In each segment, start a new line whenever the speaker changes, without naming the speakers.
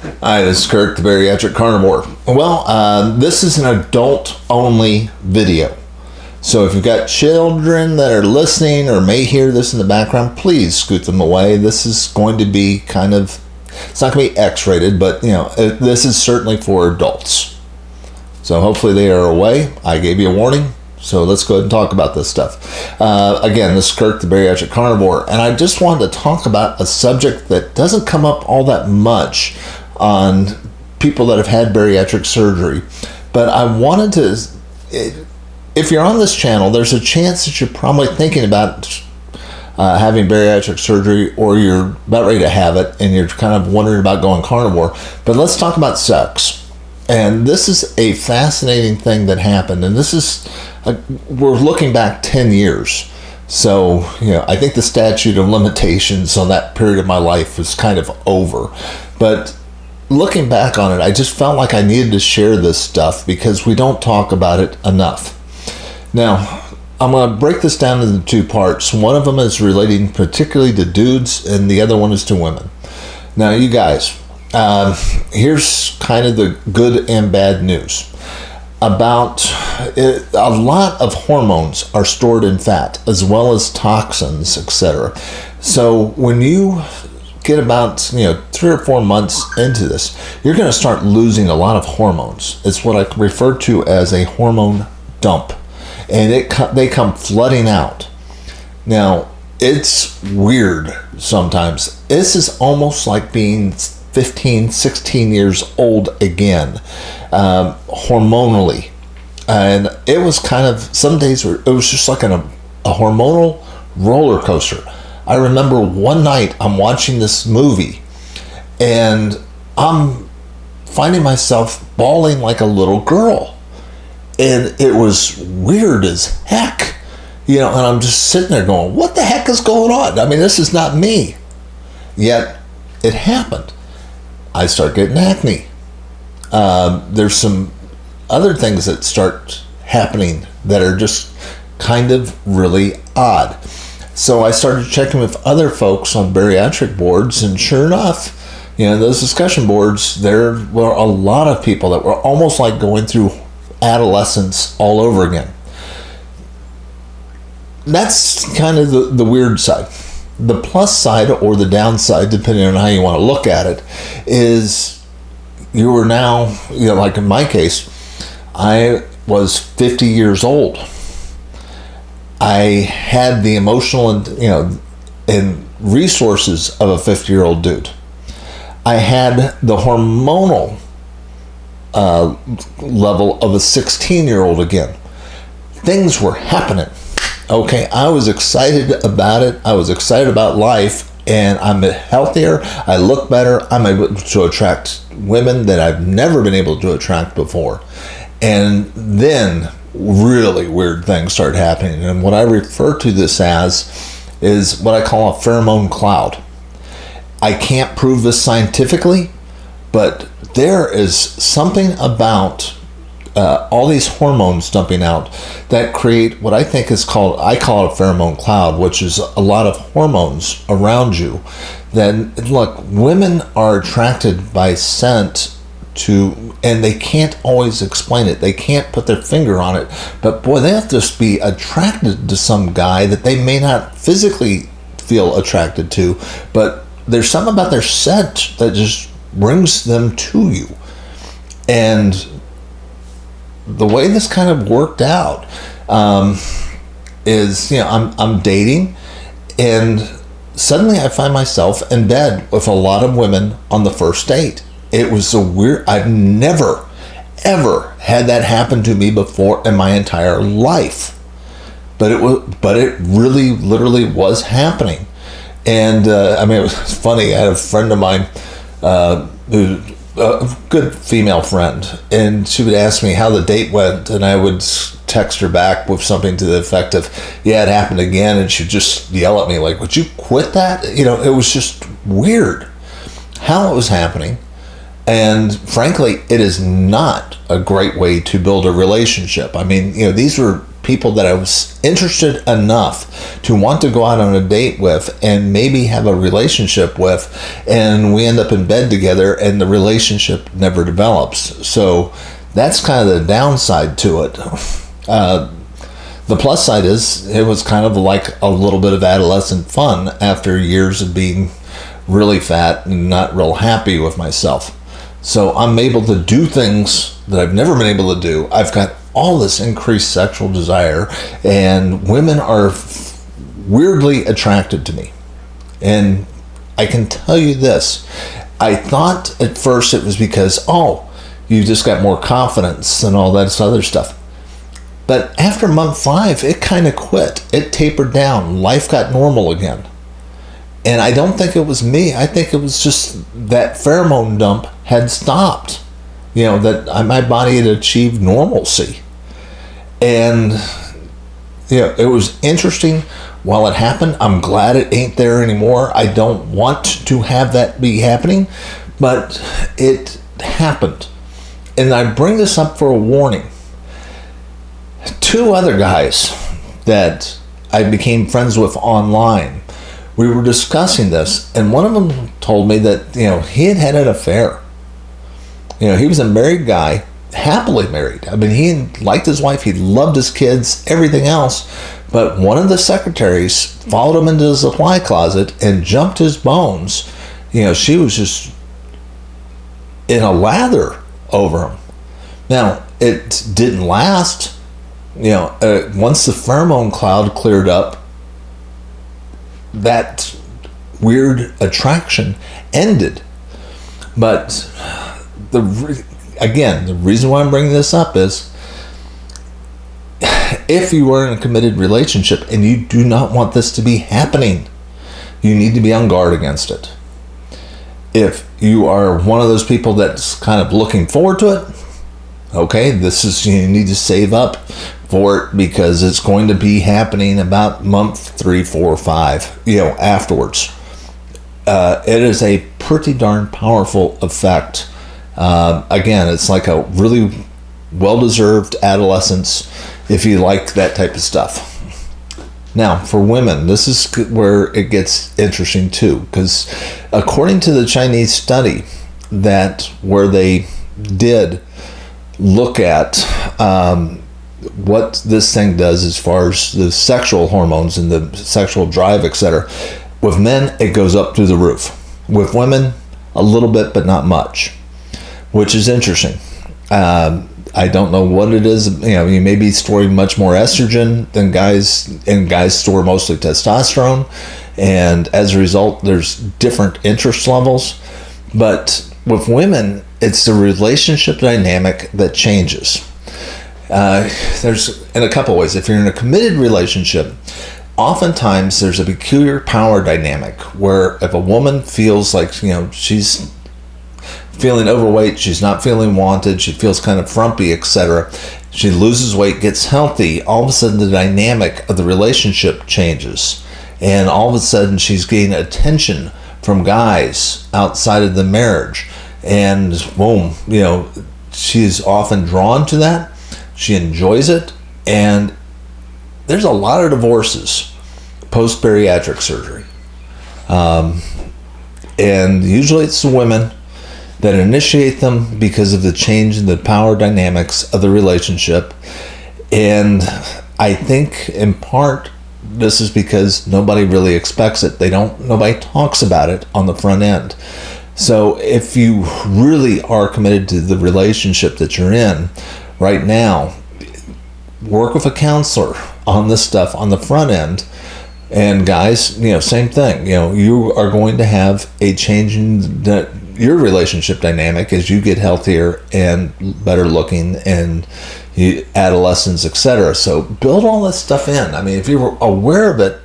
Hi, this is Kirk, the Bariatric Carnivore. Well, this is an adult-only video. So if you've got children that are listening or may hear this in the background, please scoot them away. This is going to be it's not going to be X-rated, but this is certainly for adults. So hopefully they are away. I gave you a warning. So let's go ahead and talk about this stuff. Again, this is Kirk, the Bariatric Carnivore, and I just wanted to talk about a subject that doesn't come up all that much on people that have had bariatric surgery. But I wanted to, if you're on this channel, there's a chance that you're probably thinking about having bariatric surgery, or you're about ready to have it and you're kind of wondering about going carnivore. But let's talk about sex. And this is a fascinating thing that happened. And this is, we're looking back 10 years. So, I think the statute of limitations on that period of my life was kind of over. But looking back on it, I just felt like I needed to share this stuff because we don't talk about it enough. Now, I'm going to break this down into two parts. One of them is relating particularly to dudes, and the other one is to women. Now, you guys, here's kind of the good and bad news. A lot of hormones are stored in fat, as well as toxins, etc. So when you get about 3 or 4 months into this, you're going to start losing a lot of hormones. It's what I refer to as a hormone dump, and they come flooding out. Now, it's weird sometimes. This is almost like being 15, 16 years old again, hormonally. And it was kind of, some days it was just like a hormonal roller coaster. I remember one night I'm watching this movie and I'm finding myself bawling like a little girl. And it was weird as heck, and I'm just sitting there going, what the heck is going on? I mean, this is not me. Yet it happened. I start getting acne. There's some other things that start happening that are just kind of really odd. So I started checking with other folks on bariatric boards, and sure enough, those discussion boards, there were a lot of people that were almost like going through adolescence all over again. That's kind of the weird side. The plus side, or the downside, depending on how you want to look at it, is you are now, like in my case, I was 50 years old. I had the emotional and resources of a 50-year-old dude. I had the hormonal level of a 16-year-old again. Things were happening. Okay, I was excited about it. I was excited about life, and I'm healthier. I look better. I'm able to attract women that I've never been able to attract before. And then really weird things start happening. And what I refer to this as is what I call a pheromone cloud. I can't prove this scientifically, but there is something about all these hormones dumping out that create what I think is called, I call it a pheromone cloud, which is a lot of hormones around you. Then, look, women are attracted by scent and they can't always explain it. They can't put their finger on it. But boy, they have to just be attracted to some guy that they may not physically feel attracted to, but there's something about their scent that just brings them to you. And the way this kind of worked out is, I'm dating, and suddenly I find myself in bed with a lot of women on the first date. It was so weird. I've never, ever had that happen to me before in my entire life. But it really, literally was happening. And it was funny. I had a friend of mine who a good female friend, and she would ask me how the date went, and I would text her back with something to the effect of, yeah, it happened again, and she'd just yell at me like, would you quit that? It was just weird how it was happening. And frankly, it is not a great way to build a relationship. I mean, these were people that I was interested enough to want to go out on a date with and maybe have a relationship with, and we end up in bed together and the relationship never develops. So that's kind of the downside to it. The plus side is it was kind of like a little bit of adolescent fun after years of being really fat and not real happy with myself. So I'm able to do things that I've never been able to do. I've got all this increased sexual desire, and women are weirdly attracted to me. And I can tell you this, I thought at first it was because, oh, you just got more confidence and all that other stuff. But after month 5, it kind of quit. It tapered down. Life got normal again. And I don't think it was me. I think it was just that pheromone dump had stopped. That my body had achieved normalcy. And, it was interesting while it happened. I'm glad it ain't there anymore. I don't want to have that be happening. But it happened. And I bring this up for a warning. 2 other guys that I became friends with online, we were discussing this, and one of them told me that, he had had an affair. He was a married guy, happily married. I mean, he liked his wife, he loved his kids, everything else, but one of the secretaries followed him into the supply closet and jumped his bones. She was just in a lather over him. Now, it didn't last. Once the pheromone cloud cleared up, that weird attraction ended. But the reason why I'm bringing this up is, if you are in a committed relationship and you do not want this to be happening, you need to be on guard against it. If you are one of those people that's kind of looking forward to it, okay, you need to save up for it, because it's going to be happening about month 3, 4, 5, afterwards. It is a pretty darn powerful effect. Again, it's like a really well-deserved adolescence if you like that type of stuff. Now, for women, this is where it gets interesting too, because according to the Chinese study where they did look at what this thing does as far as the sexual hormones and the sexual drive, etc. With men, it goes up through the roof. With women, a little bit, but not much, which is interesting. I don't know what it is. You may be storing much more estrogen than guys, and guys store mostly testosterone, and as a result, there's different interest levels. But with women, it's the relationship dynamic that changes. There's in a couple ways. If you're in a committed relationship, oftentimes there's a peculiar power dynamic where if a woman feels like she's feeling overweight, she's not feeling wanted, she feels kind of frumpy, etc., she loses weight, gets healthy, all of a sudden the dynamic of the relationship changes, and all of a sudden she's getting attention from guys outside of the marriage, and boom, she's often drawn to that. She enjoys it, and there's a lot of divorces post bariatric surgery, and usually it's the women that initiate them because of the change in the power dynamics of the relationship. And I think in part this is because nobody really expects it. Nobody talks about it on the front end. So if you really are committed to the relationship that you're in right now, work with a counselor on this stuff on the front end. And guys, same thing. You are going to have a change in your relationship dynamic as you get healthier and better looking and adolescence, etc. So build all this stuff in. I mean, if you're aware of it,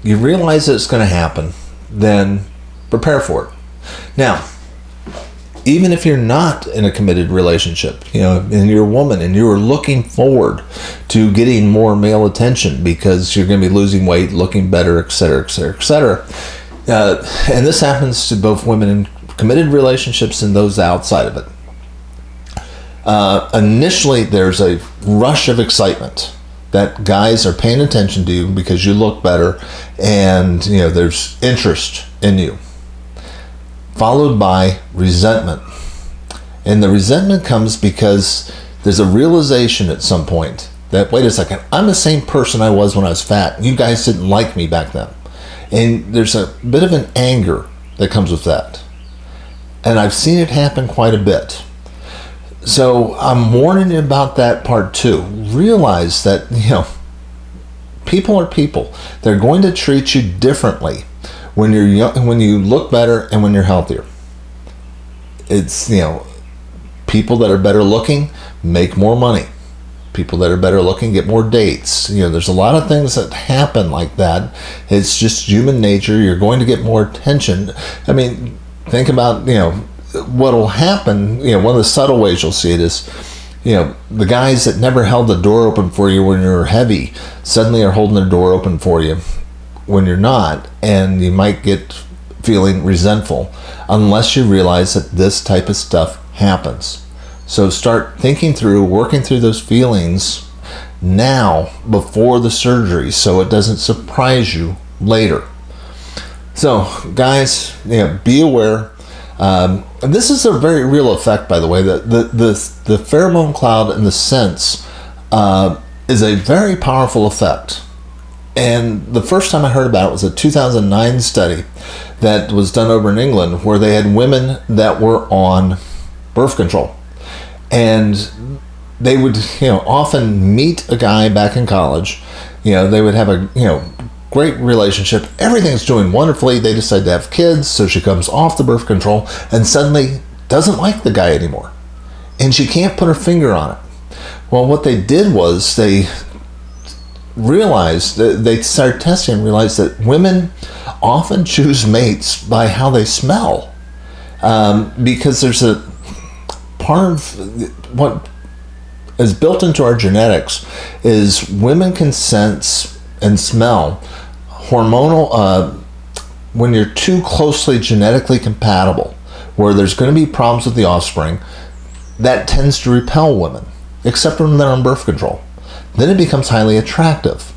you realize that it's going to happen, then prepare for it. Now, even if you're not in a committed relationship, and you're a woman and you're looking forward to getting more male attention because you're going to be losing weight, looking better, etc., etc., etc., and this happens to both women in committed relationships and those outside of it. Initially, there's a rush of excitement. that guys are paying attention to you because you look better and there's interest in you, followed by resentment. And the resentment comes because there's a realization at some point that, wait a second, I'm the same person I was when I was fat. You guys didn't like me back then. And there's a bit of an anger that comes with that. And I've seen it happen quite a bit. So I'm warning you about that part too. Realize that, people are people. They're going to treat you differently when you're young, when you look better and when you're healthier. It's, people that are better looking make more money. People that are better looking get more dates. There's a lot of things that happen like that. It's just human nature. You're going to get more attention. I mean, think about, what will happen. One of the subtle ways you'll see it is, the guys that never held the door open for you when you were heavy suddenly are holding the door open for you when you're not, and you might get feeling resentful unless you realize that this type of stuff happens. So start thinking through, working through those feelings now before the surgery so it doesn't surprise you later. So guys, be aware. This is a very real effect, by the way. The pheromone cloud in the sense is a very powerful effect. And the first time I heard about it was a 2009 study that was done over in England where they had women that were on birth control. And they would, often meet a guy back in college. They would have a, great relationship. Everything's doing wonderfully. They decide to have kids. So she comes off the birth control and suddenly doesn't like the guy anymore. And she can't put her finger on it. Well, what they did was they realized, they started testing and realized that women often choose mates by how they smell. Because there's a part of what is built into our genetics is women can sense and smell hormonal when you're too closely genetically compatible, where there's going to be problems with the offspring. That tends to repel women, except when they're on birth control. Then it becomes highly attractive,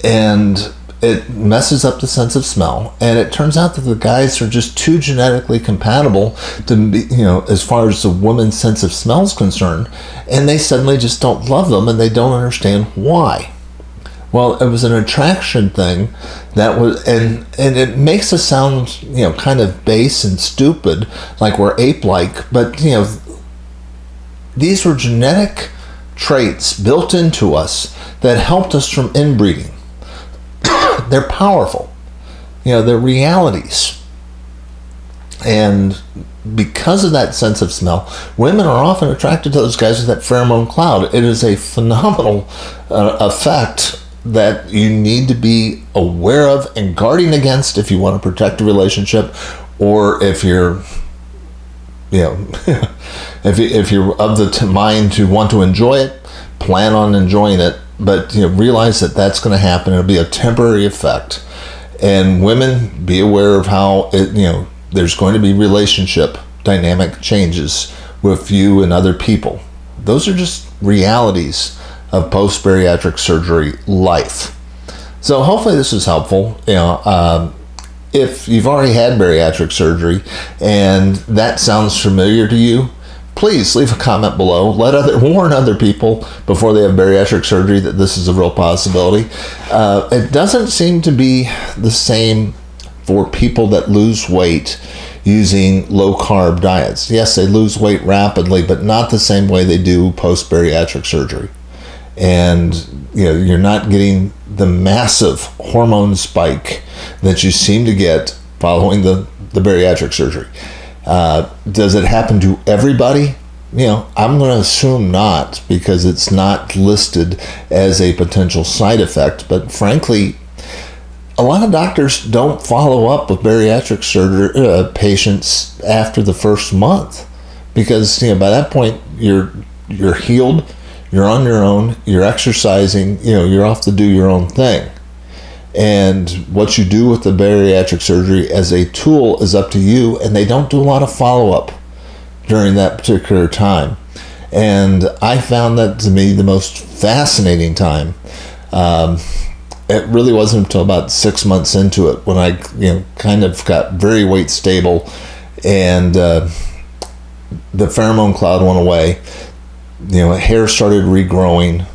and it messes up the sense of smell. And it turns out that the guys are just too genetically compatible to be, as far as the woman's sense of smell is concerned, and they suddenly just don't love them and they don't understand why. Well, it was an attraction thing that was, and it makes us sound, kind of base and stupid, like we're ape-like, but, these were genetic traits built into us that helped us from inbreeding. They're powerful. They're realities. And because of that sense of smell, women are often attracted to those guys with that pheromone cloud. It is a phenomenal effect that you need to be aware of and guarding against if you want to protect a relationship, or if you're, if you're of the mind to want to enjoy it, plan on enjoying it, but realize that that's going to happen. It'll be a temporary effect. And women, be aware of how it, there's going to be relationship dynamic changes with you and other people. Those are just realities of post-bariatric surgery life. So hopefully this is helpful. If you've already had bariatric surgery and that sounds familiar to you, please leave a comment below. Warn other people before they have bariatric surgery that this is a real possibility. It doesn't seem to be the same for people that lose weight using low-carb diets. Yes, they lose weight rapidly, but not the same way they do post-bariatric surgery. And you're not getting the massive hormone spike that you seem to get following the bariatric surgery. Does it happen to everybody? I'm going to assume not, because it's not listed as a potential side effect. But frankly, a lot of doctors don't follow up with bariatric surgery patients after the first month, because by that point you're healed. You're on your own, you're exercising, you're off to do your own thing. And what you do with the bariatric surgery as a tool is up to you, and they don't do a lot of follow-up during that particular time. And I found that to be the most fascinating time. It really wasn't until about 6 months into it when I, kind of got very weight stable, and the pheromone cloud went away. Hair started regrowing,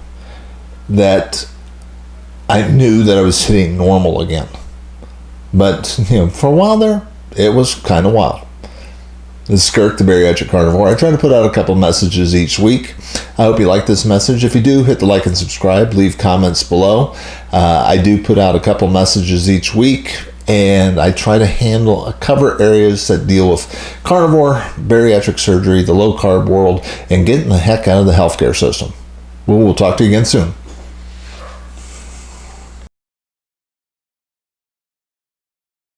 that I knew that I was hitting normal again. But, for a while there, it was kind of wild. This is Kirk, the Bariatric Carnivore. I try to put out a couple messages each week. I hope you like this message. If you do, hit the like and subscribe. Leave comments below. I do put out a couple messages each week, and I try to cover areas that deal with carnivore, bariatric surgery, the low-carb world, and getting the heck out of the healthcare system. We'll talk to you again soon.